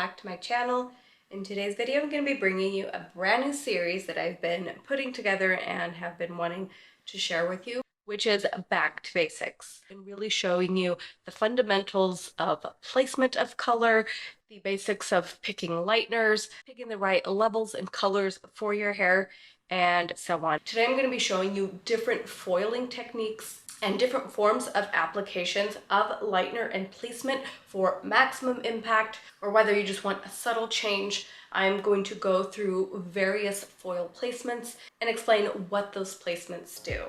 back to my channel. In today's video, I'm going to be bringing you a brand new series that I've been putting together and have been wanting to share with you, which is Back to Basics, and really showing you the fundamentals of placement of color, the basics of picking lighteners, picking the right levels and colors for your hair, and so on. Today I'm going to be showing you different foiling techniques and different forms of applications of lightener and placement for maximum impact, or whether you just want a subtle change. I'm going to go through various foil placements and explain what those placements do.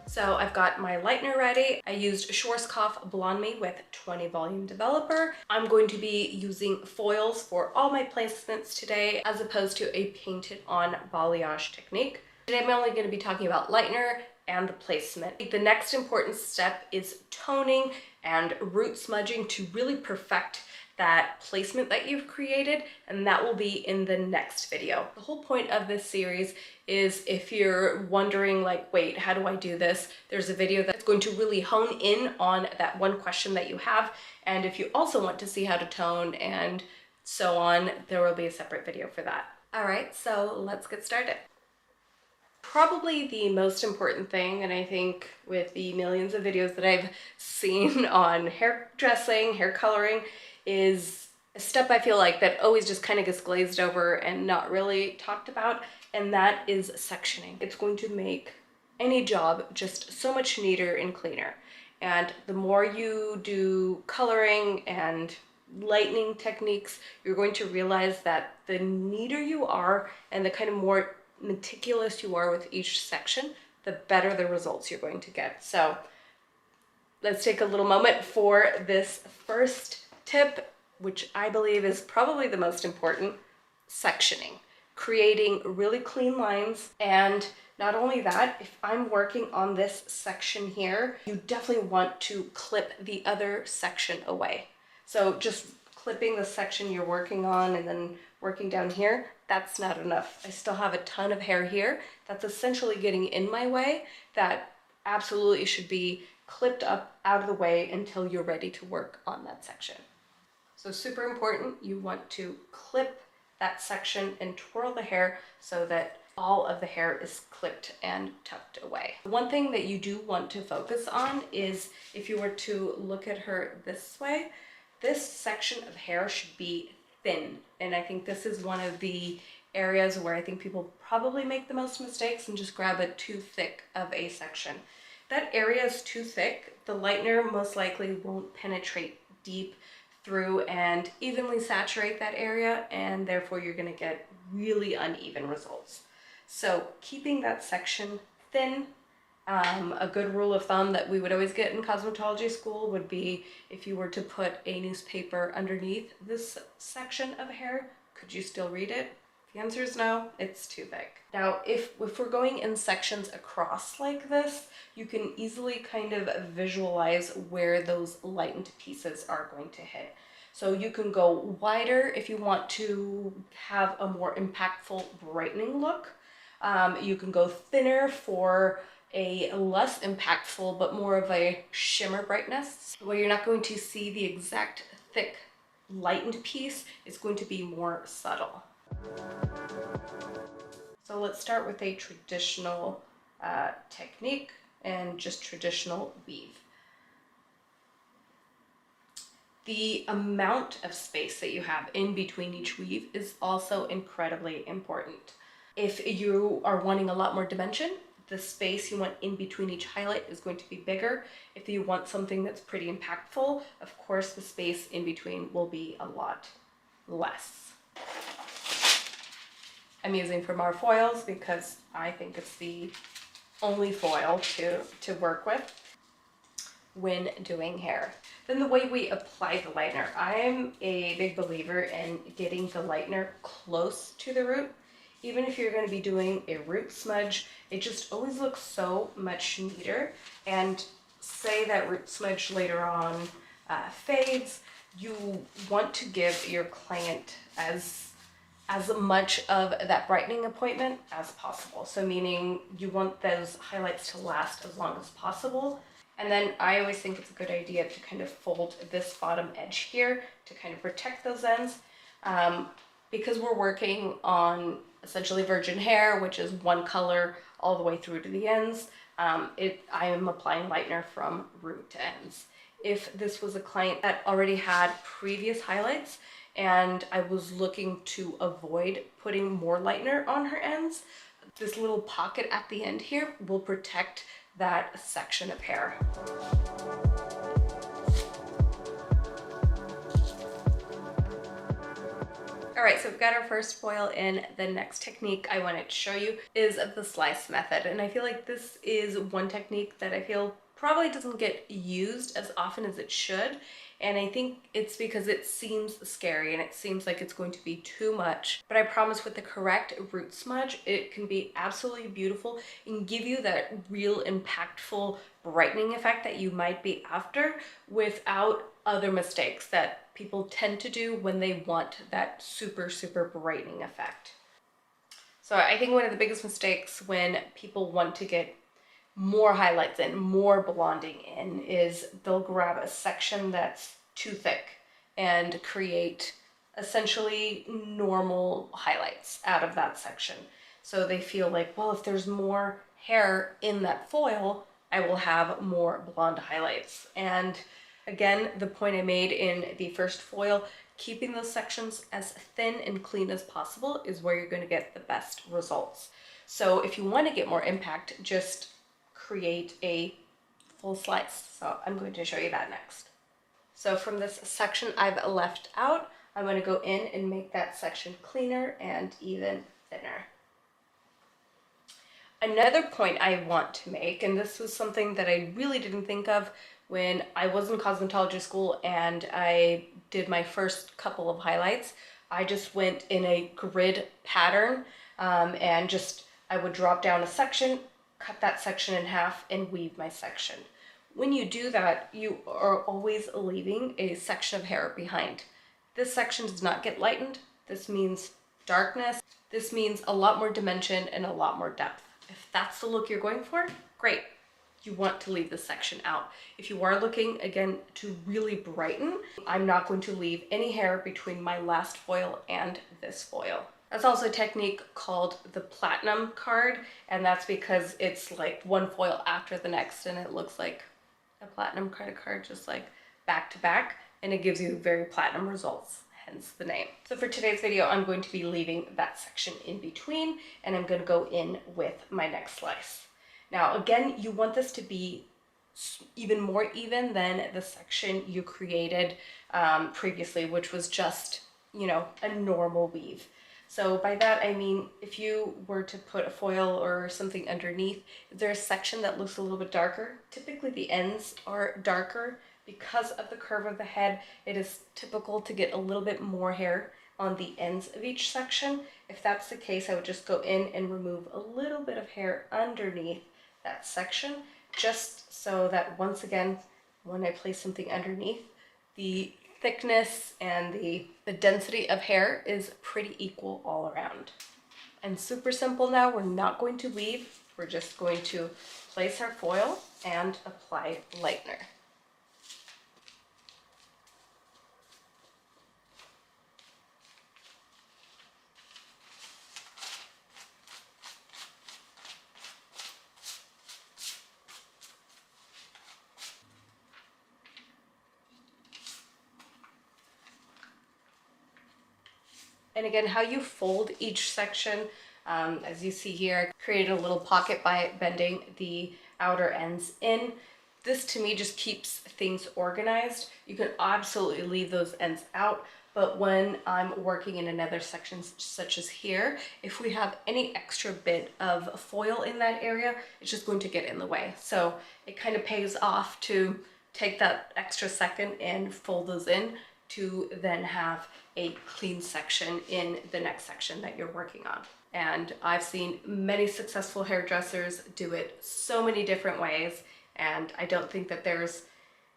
So I've got my lightener ready. I used Schwarzkopf Blonde Me with 20 volume developer. I'm going to be using foils for all my placements today, as opposed to a painted on balayage technique. Today I'm only going to be talking about lightener and the placement. The next important step is toning and root smudging to really perfect that placement that you've created, and that will be in the next video. The whole point of this series is, if you're wondering like, wait, how do I do this? There's a video that's going to really hone in on that one question that you have. And if you also want to see how to tone and so on, there will be a separate video for that. All right, so let's get started. Probably the most important thing, and I think with the millions of videos that I've seen on hair dressing, hair coloring, is a step I feel like that always just kind of gets glazed over and not really talked about, and that is sectioning. It's going to make any job just so much neater and cleaner. And the more you do coloring and lightening techniques, you're going to realize that the neater you are and the kind of more meticulous you are with each section, the better the results you're going to get. So let's take a little moment for this first tip, which I believe is probably the most important: sectioning. Creating really clean lines. And not only that, if I'm working on this section here, you definitely want to clip the other section away. So just clipping the section you're working on and then working down here, that's not enough. I still have a ton of hair here that's essentially getting in my way, that absolutely should be clipped up out of the way until you're ready to work on that section. So super important, you want to clip that section and twirl the hair so that all of the hair is clipped and tucked away. One thing that you do want to focus on is, if you were to look at her this way, this section of hair should be thin. And I think this is one of the areas where I think people probably make the most mistakes and just grab it too thick of a section. That area is too thick, the lightener most likely won't penetrate deep through and evenly saturate that area, and therefore you're going to get really uneven results. So keeping that section thin, a good rule of thumb that we would always get in cosmetology school would be, if you were to put a newspaper underneath this section of hair, could you still read it? The answer is no, it's too thick. Now, if we're going in sections across like this, you can easily kind of visualize where those lightened pieces are going to hit. So you can go wider if you want to have a more impactful brightening look. You can go thinner for a less impactful but more of a shimmer brightness, where you're not going to see the exact thick lightened piece. It's going to be more subtle. So let's start with a traditional technique and just traditional weave. The amount of space that you have in between each weave is also incredibly important. If you are wanting a lot more dimension, the space you want in between each highlight is going to be bigger. If you want something that's pretty impactful, of course the space in between will be a lot less. I'm using from our foils because I think it's the only foil to work with when doing hair. Then the way we apply the lightener. I'm a big believer in getting the lightener close to the root. Even if you're going to be doing a root smudge, it just always looks so much neater. And say that root smudge later on fades, you want to give your client as as much of that brightening appointment as possible. So meaning you want those highlights to last as long as possible. And then I always think it's a good idea to kind of fold this bottom edge here to kind of protect those ends. Because we're working on essentially virgin hair, which is one color all the way through to the ends, I am applying lightener from root to ends. If this was a client that already had previous highlights and I was looking to avoid putting more lightener on her ends, this little pocket at the end here will protect that section of hair. All right, so we've got our first foil in. The next technique I wanted to show you is the slice method. And I feel like this is one technique that I feel probably doesn't get used as often as it should. And I think it's because it seems scary and it seems like it's going to be too much. But I promise with the correct root smudge, it can be absolutely beautiful and give you that real impactful brightening effect that you might be after without other mistakes that people tend to do when they want that super, super brightening effect. So I think one of the biggest mistakes when people want to get more highlights in, more blonding in, is they'll grab a section that's too thick and create essentially normal highlights out of that section. So they feel like, well, if there's more hair in that foil, I will have more blonde highlights. And again, the point I made in the first foil, keeping those sections as thin and clean as possible is where you're going to get the best results. So if you want to get more impact, just create a full slice. So I'm going to show you that next. So from this section I've left out, I'm going to go in and make that section cleaner and even thinner. Another point I want to make, and this was something that I really didn't think of when I was in cosmetology school and I did my first couple of highlights, I just went in a grid pattern and I would drop down a section, cut that section in half, and weave my section. When you do that, you are always leaving a section of hair behind. This section does not get lightened. This means darkness. This means a lot more dimension and a lot more depth. If that's the look you're going for, great. You want to leave this section out. If you are looking, again, to really brighten, I'm not going to leave any hair between my last foil and this foil. That's also a technique called the platinum card, and that's because it's like one foil after the next and it looks like a platinum credit card, just like back to back, and it gives you very platinum results, hence the name. So for today's video, I'm going to be leaving that section in between, and I'm going to go in with my next slice. Now, again, you want this to be even more even than the section you created previously, which was just, you know, a normal weave. So by that, I mean, if you were to put a foil or something underneath, if there's a section that looks a little bit darker, typically the ends are darker because of the curve of the head. It is typical to get a little bit more hair on the ends of each section. If that's the case, I would just go in and remove a little bit of hair underneath that section, just so that once again, when I place something underneath, the thickness and the density of hair is pretty equal all around. And super simple now, we're not going to weave, we're just going to place our foil and apply lightener. And again, how you fold each section, as you see here, I created a little pocket by bending the outer ends in. This to me just keeps things organized. You can absolutely leave those ends out, but when I'm working in another section such as here, if we have any extra bit of foil in that area, it's just going to get in the way. So it kind of pays off to take that extra second and fold those in to then have a clean section in the next section that you're working on. And I've seen many successful hairdressers do it so many different ways, and I don't think that there's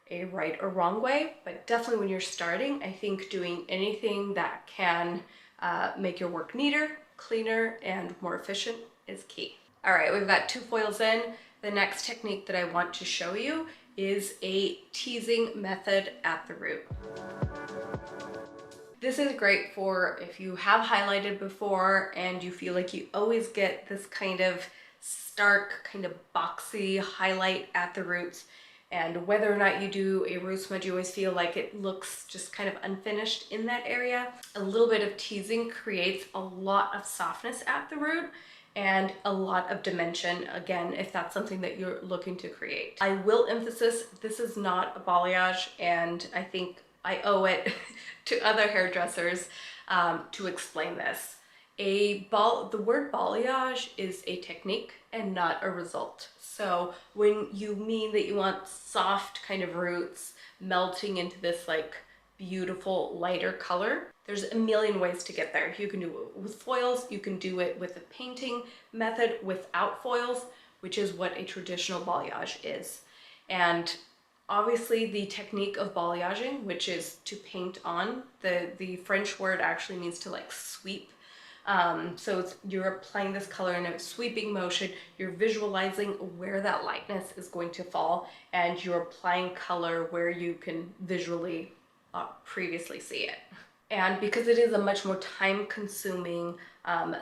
a right or wrong way, but definitely when you're starting, I think doing anything that can make your work neater, cleaner, and more efficient is key. All right, we've got 2 foils in. The next technique that I want to show you is a teasing method at the root. This is great for if you have highlighted before and you feel like you always get this kind of stark, kind of boxy highlight at the roots. And whether or not you do a root smudge, you always feel like it looks just kind of unfinished in that area. A little bit of teasing creates a lot of softness at the root and a lot of dimension, again, if that's something that you're looking to create. I will emphasize, this is not a balayage, and I think I owe it to other hairdressers to explain this. The word balayage is a technique and not a result. So when you mean that you want soft kind of roots melting into this like beautiful lighter color, there's a million ways to get there. You can do it with foils, you can do it with a painting method without foils, which is what a traditional balayage is. And obviously the technique of balayaging, which is to paint on, the French word actually means to like sweep. So you're applying this color in a sweeping motion, you're visualizing where that lightness is going to fall, and you're applying color where you can visually previously see it. And because it is a much more time-consuming,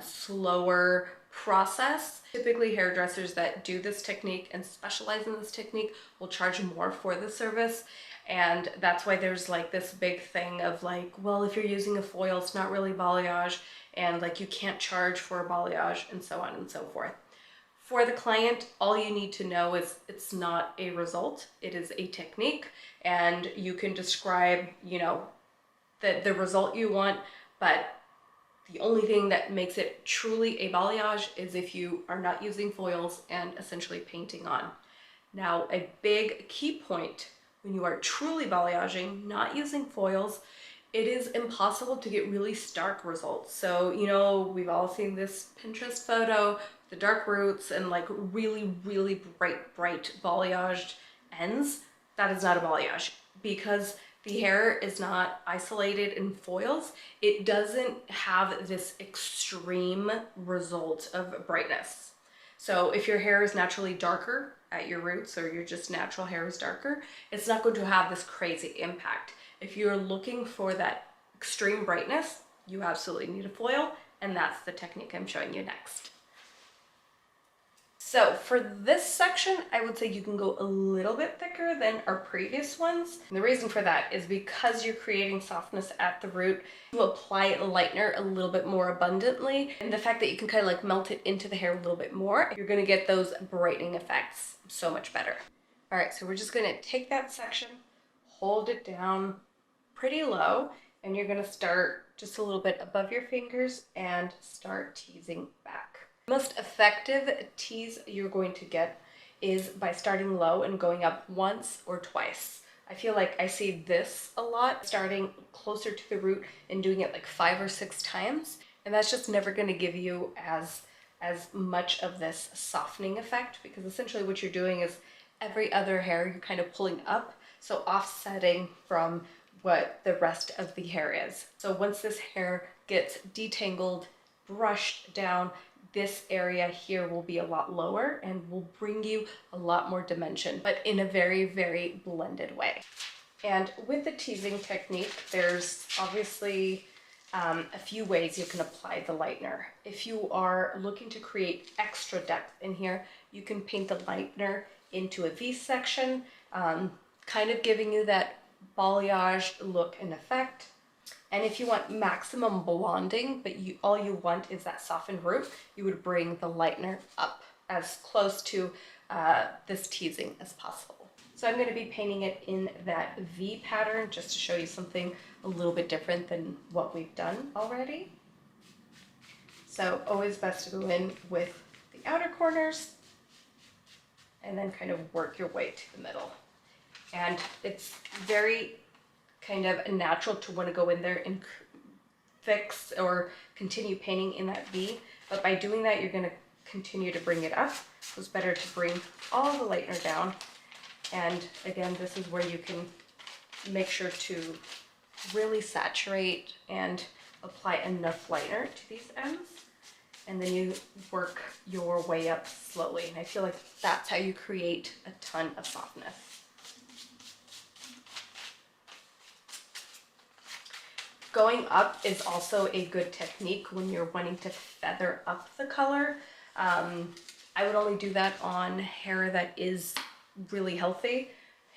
slower process, typically hairdressers that do this technique and specialize in this technique will charge more for the service. And that's why there's like this big thing of like, well, if you're using a foil, it's not really balayage, and like you can't charge for a balayage, and so on and so forth. For the client, all you need to know is it's not a result, it is a technique, and you can describe, you know, the result you want, but the only thing that makes it truly a balayage is if you are not using foils and essentially painting on. Now, a big key point when you are truly balayaging, not using foils, it is impossible to get really stark results. So, you know, we've all seen this Pinterest photo, the dark roots and like really, really bright balayaged ends. That is not a balayage because the hair is not isolated in foils. It doesn't have this extreme result of brightness. So if your hair is naturally darker at your roots, or your just natural hair is darker, it's not going to have this crazy impact. If you're looking for that extreme brightness, you absolutely need a foil, and that's the technique I'm showing you next. So for this section, I would say you can go a little bit thicker than our previous ones. And the reason for that is because you're creating softness at the root, you apply lightener a little bit more abundantly. And the fact that you can kind of like melt it into the hair a little bit more, you're gonna get those brightening effects so much better. All right, so we're just gonna take that section, hold it down pretty low, and you're gonna start just a little bit above your fingers and start teasing back. The most effective tease you're going to get is by starting low and going up once or twice. I feel like I see this a lot, starting closer to the root and doing it like 5 or 6 times. And that's just never going to give you as much of this softening effect, because essentially what you're doing is every other hair you're kind of pulling up, so offsetting from what the rest of the hair is. So once this hair gets detangled, brushed down, this area here will be a lot lower and will bring you a lot more dimension, but in a very, very blended way. And with the teasing technique, there's obviously a few ways you can apply the lightener. If you are looking to create extra depth in here, you can paint the lightener into a V section, kind of giving you that balayage look and effect. And if you want maximum blonding, but all you want is that softened root, you would bring the lightener up as close to this teasing as possible. So I'm going to be painting it in that V pattern just to show you something a little bit different than what we've done already. So always best to go in with the outer corners and then kind of work your way to the middle. And it's very kind of natural to want to go in there and fix or continue painting in that V, but by doing that you're going to continue to bring it up. So it's better to bring all the lightener down, and again this is where you can make sure to really saturate and apply enough lightener to these ends, and then you work your way up slowly. And I feel like that's how you create a ton of softness. Going up is also a good technique when you're wanting to feather up the color. I would only do that on hair that is really healthy.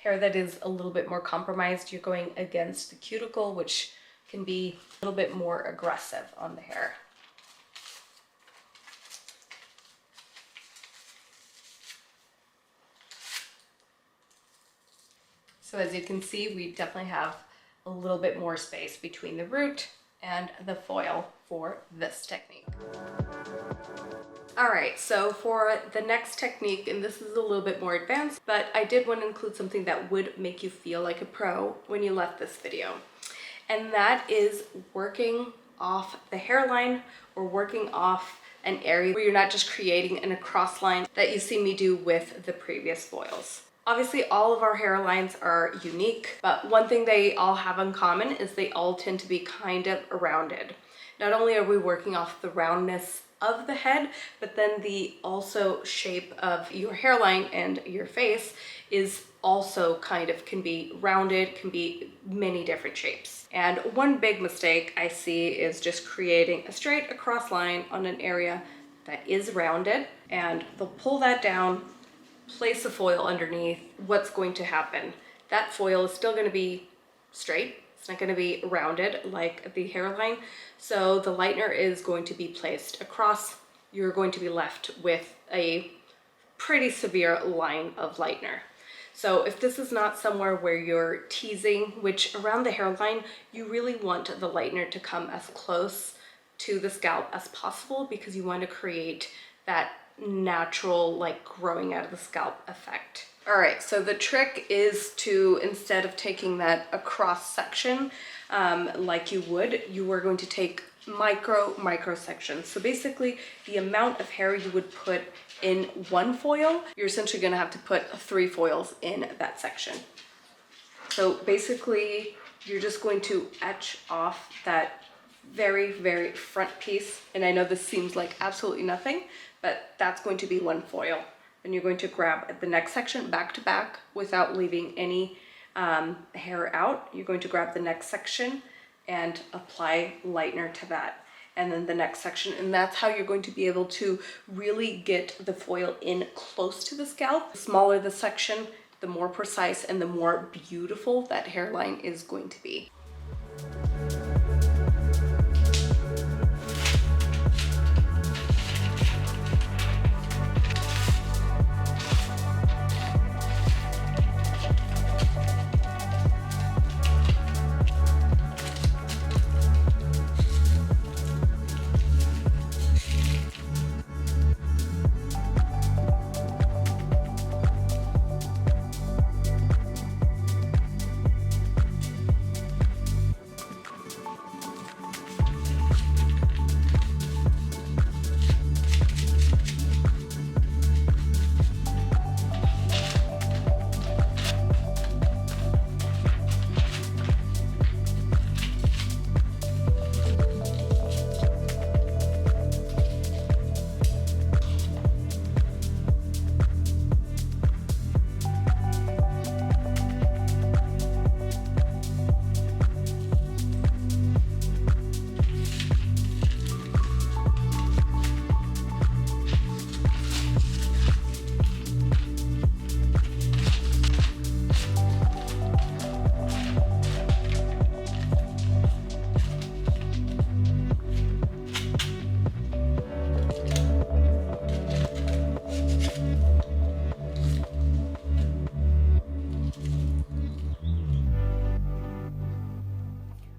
Hair that is a little bit more compromised, you're going against the cuticle, which can be a little bit more aggressive on the hair. So as you can see, we definitely have a little bit more space between the root and the foil for this technique. All right, so for the next technique, and this is a little bit more advanced, but I did want to include something that would make you feel like a pro when you left this video. And that is working off the hairline or working off an area where you're not just creating an across line that you see me do with the previous foils. Obviously, all of our hairlines are unique, but one thing they all have in common is they all tend to be kind of rounded. Not only are we working off the roundness of the head, but then the also shape of your hairline and your face is also kind of can be rounded, can be many different shapes. And one big mistake I see is just creating a straight across line on an area that is rounded, and they'll pull that down, place a foil underneath. What's going to happen? That foil is still going to be straight. It's not going to be rounded like the hairline. So the lightener is going to be placed across. You're going to be left with a pretty severe line of lightener. So if this is not somewhere where you're teasing, which around the hairline, you really want the lightener to come as close to the scalp as possible because you want to create that natural, like growing out of the scalp effect. All right, so the trick is to, instead of taking that across section like you would, you are going to take micro sections. So basically the amount of hair you would put in one foil, you're essentially going to have to put 3 foils in that section. So basically you're just going to etch off that very, very front piece. And I know this seems like absolutely nothing, but that's going to be 1 foil. And you're going to grab the next section back to back without leaving any hair out. You're going to grab the next section and apply lightener to that. And then the next section, and that's how you're going to be able to really get the foil in close to the scalp. The smaller the section, the more precise and the more beautiful that hairline is going to be.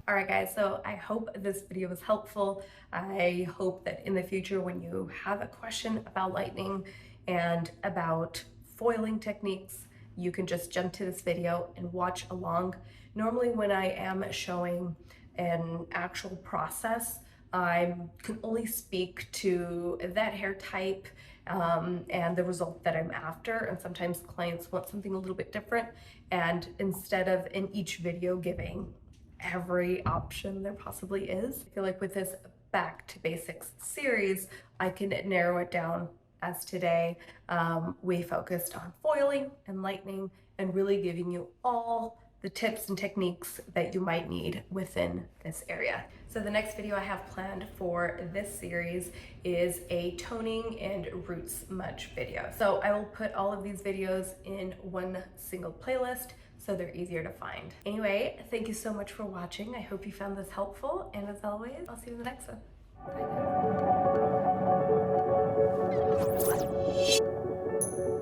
All right, guys, so I hope this video was helpful. I hope that in the future, when you have a question about lightning and about foiling techniques, you can just jump to this video and watch along. Normally when I am showing an actual process, I can only speak to that hair type and the result that I'm after, and sometimes clients want something a little bit different, and instead of in each video giving every option there possibly is. I feel like with this Back to Basics series, I can narrow it down. As today, we focused on foiling and lightening and really giving you all the tips and techniques that you might need within this area. So the next video I have planned for this series is a toning and root smudge video. So I will put all of these videos in one single playlist so they're easier to find. Anyway, thank you so much for watching. I hope you found this helpful, and as always, I'll see you in the next one. Bye guys.